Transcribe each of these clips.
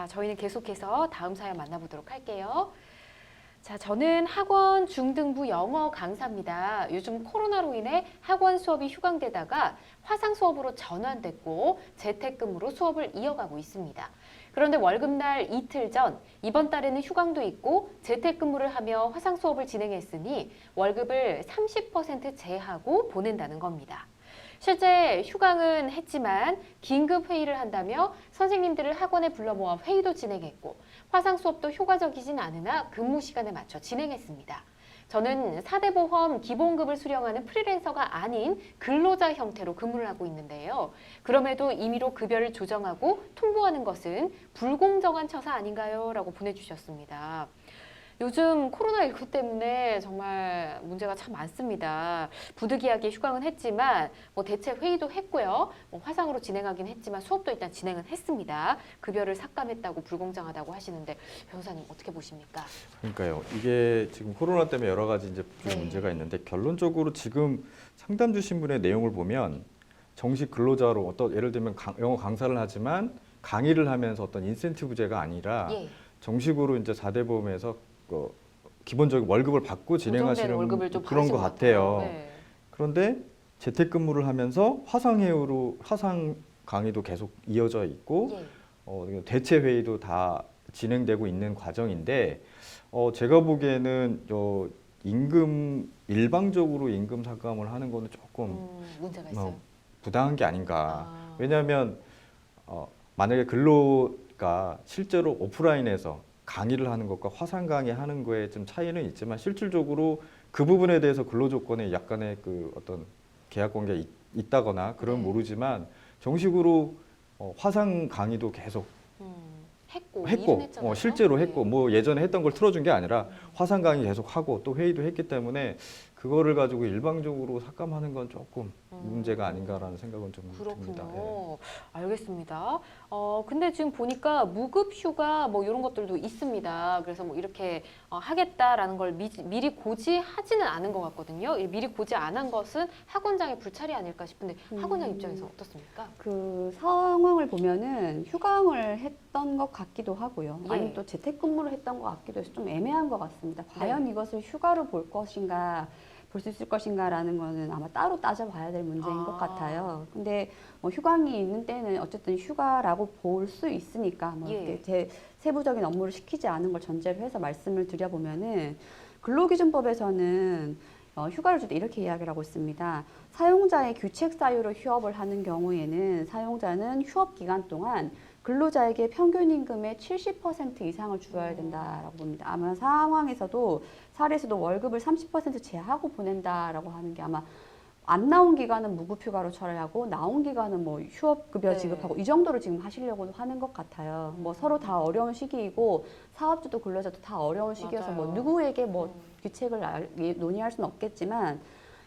저희는 계속해서 다음 사연 만나보도록 할게요. 자, 저는 학원 중등부 영어 강사입니다. 요즘 코로나로 인해 학원 수업이 휴강되다가 화상 수업으로 전환됐고 재택근무로 수업을 이어가고 있습니다. 그런데 월급날 이틀 전 이번 달에는 휴강도 있고 재택근무를 하며 화상 수업을 진행했으니 월급을 30% 제하고 보낸다는 겁니다. 실제 휴강은 했지만 긴급 회의를 한다며 선생님들을 학원에 불러 모아 회의도 진행했고 화상 수업도 효과적이진 않으나 근무 시간에 맞춰 진행했습니다. 저는 4대 보험 기본급을 수령하는 프리랜서가 아닌 근로자 형태로 근무를 하고 있는데요. 그럼에도 임의로 급여를 조정하고 통보하는 것은 불공정한 처사 아닌가요? 라고 보내주셨습니다. 요즘 코로나19 때문에 정말 문제가 참 많습니다. 부득이하게 휴강은 했지만 대체 회의도 했고요. 화상으로 진행하긴 했지만 수업도 일단 진행은 했습니다. 급여를 삭감했다고 불공정하다고 하시는데 변호사님 어떻게 보십니까? 그러니까요. 이게 지금 코로나 때문에 여러 가지 이제 좀 문제가 있는데 결론적으로 지금 상담 주신 분의 내용을 보면 정식 근로자로 예를 들면 영어 강사를 하지만 강의를 하면서 어떤 인센티브제가 아니라 정식으로 이제 4대 보험에서 기본적인 월급을 받고 진행하시는 월급을 좀 그런 것 같아요. 네. 그런데 재택근무를 하면서 화상 강의도 계속 이어져 있고 대체 회의도 다 진행되고 있는 과정인데 제가 보기에는 일방적으로 임금 삭감을 하는 거는 조금 문제가 있어요. 부당한 게 아닌가. 왜냐하면 만약에 근로가 실제로 오프라인에서 강의를 하는 것과 화상 강의하는 거에 좀 차이는 있지만 실질적으로 그 부분에 대해서 근로조건에 약간의 그 어떤 계약 관계가 있다거나 그런 모르지만 정식으로 화상 강의도 계속 했고 실제로 했고 뭐 예전에 했던 걸 틀어준 게 아니라 화상 강의 계속 하고 또 회의도 했기 때문에 그거를 가지고 일방적으로 삭감하는 건 조금 문제가 아닌가라는 생각은 좀 듭니다. 그렇군요. 알겠습니다. 근데 지금 보니까 무급휴가 뭐 이런 것들도 있습니다. 그래서 뭐 이렇게 하겠다라는 걸 미리 고지하지는 않은 것 같거든요. 미리 고지 안 한 것은 학원장의 불찰이 아닐까 싶은데 학원장 입장에서 어떻습니까? 그 상황을 보면은 휴강을 했던 것 같기도 하고요. 아니면 또 재택근무를 했던 것 같기도 해서 좀 애매한 것 같습니다. 과연 이것을 휴가로 볼 것인가 볼 수 있을 것인가라는 거는 아마 따로 따져봐야 될 문제인 것 같아요. 근데 뭐 휴강이 있는 때는 어쨌든 휴가라고 볼 수 있으니까 뭐 이렇게 세부적인 업무를 시키지 않은 걸 전제로 해서 말씀을 드려보면은 근로기준법에서는 휴가를 줄 때 이렇게 이야기를 하고 있습니다. 사용자의 규책 사유로 휴업을 하는 경우에는 사용자는 휴업 기간 동안 근로자에게 평균 임금의 70% 이상을 주어야 된다라고 봅니다. 아마 상황에서도 사례에서도 월급을 30% 제하고 보낸다라고 하는 게 아마 안 나온 기간은 무급휴가로 처리하고 나온 기간은 뭐 휴업급여 지급하고 이 정도로 지금 하시려고 하는 것 같아요. 뭐 서로 다 어려운 시기이고 사업주도 근로자도 다 어려운 시기여서 뭐 누구에게 뭐 규칙을 논의할 수는 없겠지만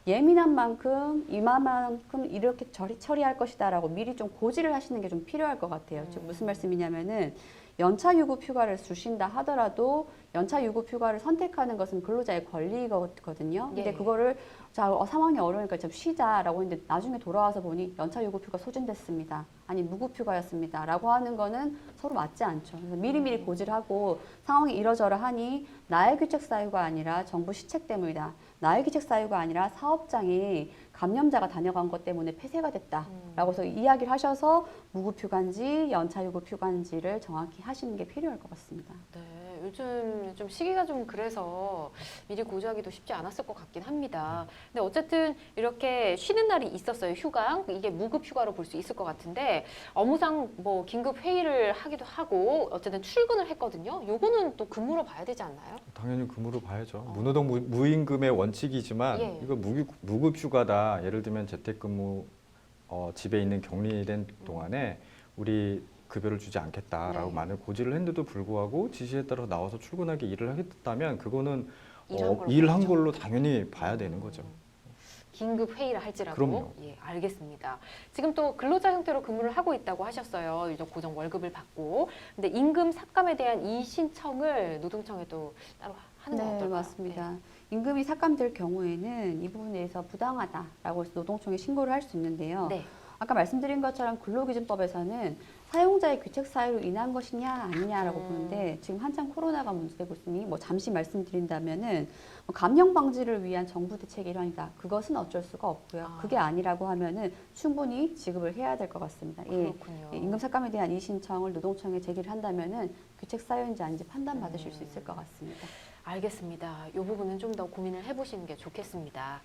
예민한 만큼 이만큼 이렇게 처리할 것이다라고 미리 좀 고지를 하시는 게 좀 필요할 것 같아요. 즉 무슨 말씀이냐면은 연차 유급 휴가를 주신다 하더라도 연차 유급 휴가를 선택하는 것은 근로자의 권리거든요. 근데 그거를 상황이 어려우니까 좀 쉬자라고 했는데 나중에 돌아와서 보니 연차 유급 휴가 소진됐습니다. 아니 무급 휴가였습니다. 라고 하는 거는 서로 맞지 않죠. 그래서 미리미리 고지를 하고 상황이 이러저러하니 나의 규책 사유가 아니라 정부 시책 때문이다. 나의 규책 사유가 아니라 사업장이 감염자가 다녀간 것 때문에 폐쇄가 됐다라고 해서 이야기를 하셔서 무급휴가인지 연차유급휴가인지를 정확히 하시는 게 필요할 것 같습니다. 네, 요즘 좀 시기가 좀 그래서 미리 고지하기도 쉽지 않았을 것 같긴 합니다. 근데 어쨌든 이렇게 쉬는 날이 있었어요. 휴강. 이게 무급휴가로 볼 수 있을 것 같은데 업무상 뭐 긴급 회의를 하기도 하고 어쨌든 출근을 했거든요. 요거는 또 근무로 봐야 되지 않나요? 당연히 근무로 봐야죠. 무노동 무임금의 원칙이지만 이거 무급휴가다. 예를 들면 재택근무 집에 있는 격리된 동안에 우리 급여를 주지 않겠다라고 만약 고지를 했는데도 불구하고 지시에 따라 나와서 출근하게 일을 하겠다면 그거는 일한 걸로 당연히 봐야 되는 거죠. 긴급 회의를 할지라도. 그럼요. 예, 알겠습니다. 지금 또 근로자 형태로 근무를 하고 있다고 하셨어요. 이제 고정 월급을 받고. 근데 임금 삭감에 대한 이의 신청을 노동청에 또 따로 하는 건 어떨까요? 네, 맞습니다. 임금이 삭감될 경우에는 이 부분에 대해서 부당하다라고 해서 노동청에 신고를 할 수 있는데요. 아까 말씀드린 것처럼 근로기준법에서는 사용자의 규책 사유로 인한 것이냐 아니냐라고 음. 보는데 지금 한창 코로나가 문제되고 있으니 뭐 잠시 말씀드린다면은 뭐 감염 방지를 위한 정부 대책의 일환이다. 그것은 어쩔 수가 없고요. 아. 그게 아니라고 하면은 충분히 지급을 해야 될 것 같습니다. 예. 그렇군요. 임금 삭감에 대한 이의 신청을 노동청에 제기를 한다면은 규책 사유인지 아닌지 판단 받으실 수 있을 것 같습니다. 알겠습니다. 이 부분은 좀 더 고민을 해보시는 게 좋겠습니다.